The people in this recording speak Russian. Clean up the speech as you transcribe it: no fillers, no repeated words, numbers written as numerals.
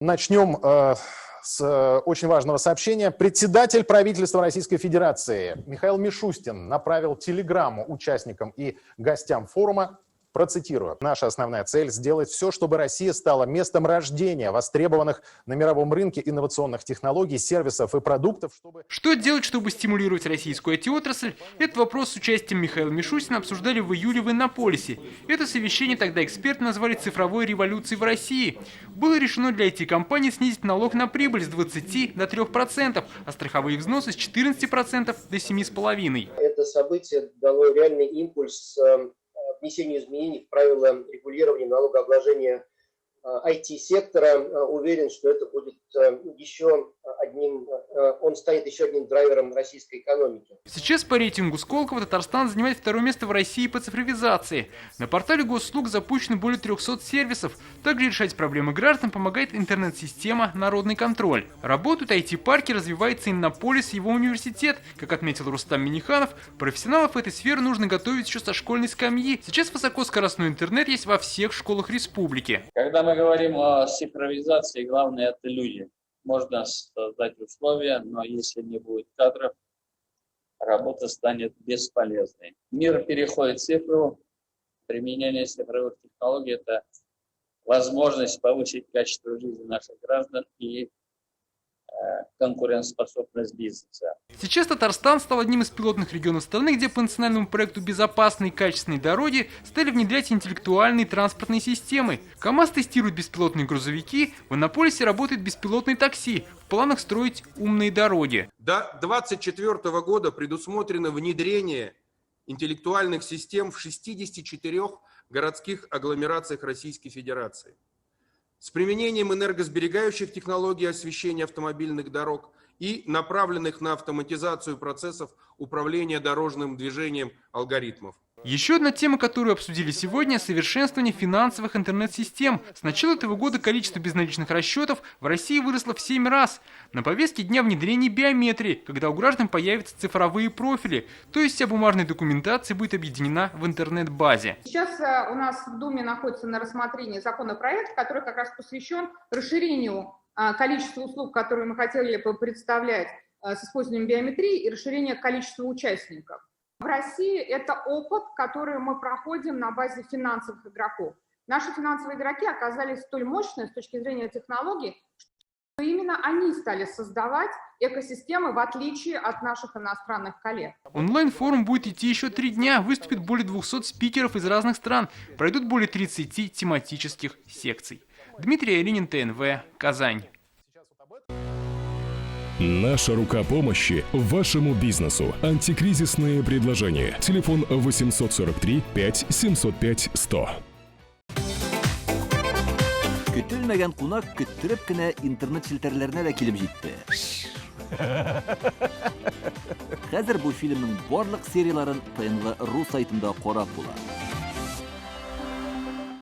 Начнем с очень важного сообщения. Председатель правительства Российской Федерации Михаил Мишустин направил телеграмму участникам и гостям форума. Процитирую. Наша основная цель – сделать все, чтобы Россия стала местом рождения востребованных на мировом рынке инновационных технологий, сервисов и продуктов, чтобы... Что делать, чтобы стимулировать российскую IT-отрасль? Этот вопрос с участием Михаила Мишустина обсуждали в июле в Иннополисе. Это совещание тогда эксперты назвали цифровой революцией в России. Было решено для IT-компаний снизить налог на прибыль с 20 до 3%, а страховые взносы с 14% до 7,5%. Это событие дало реальный импульс внесению изменений в правила регулирования налогообложения IT-сектора. Уверен, что это будет он станет еще одним драйвером российской экономики. Сейчас по рейтингу Сколково Татарстан занимает второе место в России по цифровизации. На портале госуслуг запущено более 300 сервисов. Также решать проблемы граждан помогает интернет-система «Народный контроль». Работают IT-парки, развивается Иннополис и его университет. Как отметил Рустам Миниханов, профессионалов этой сферы нужно готовить еще со школьной скамьи. Сейчас высокоскоростной интернет есть во всех школах республики. Когда мы говорим о цифровизации, главное – это люди. Можно создать условия, но если не будет кадров, работа станет бесполезной. Мир переходит в цифру. Применение цифровых технологий – это возможность повысить качество жизни наших граждан и конкурентоспособность бизнеса. Сейчас Татарстан стал одним из пилотных регионов страны, где по национальному проекту «Безопасные и качественные дороги» стали внедрять интеллектуальные транспортные системы. КАМАЗ тестирует беспилотные грузовики, в Иннополисе работает беспилотные такси. В планах строить умные дороги. До 2024 года предусмотрено внедрение интеллектуальных систем в 64 городских агломерациях Российской Федерации. С применением энергосберегающих технологий освещения автомобильных дорог и направленных на автоматизацию процессов управления дорожным движением алгоритмов. Еще одна тема, которую обсудили сегодня – совершенствование финансовых интернет-систем. С начала этого года количество безналичных расчетов в России выросло в 7 раз. На повестке дня внедрение биометрии, когда у граждан появятся цифровые профили, то есть вся бумажная документация будет объединена в интернет-базе. Сейчас у нас в Думе находится на рассмотрении законопроект, который как раз посвящен расширению количества услуг, которые мы хотели бы представлять с использованием биометрии, и расширению количества участников. В России это опыт, который мы проходим на базе финансовых игроков. Наши финансовые игроки оказались столь мощные с точки зрения технологий, что именно они стали создавать экосистемы, в отличие от наших иностранных коллег. Онлайн-форум будет идти еще 3 дня, выступит более 200 спикеров из разных стран, пройдут более 30 тематических секций. Дмитрий Алинин, ТНВ, Казань. Наша рука помощи вашему бизнесу. Антикризисные предложения. Телефон 843 5 705 100. Көтелмәгән кунак көттөреп кенә интернет челтәрләренә дә килеп җитте. Хәзер бу фильмның барлык серияларын ТНВ.ру сайтында карап була.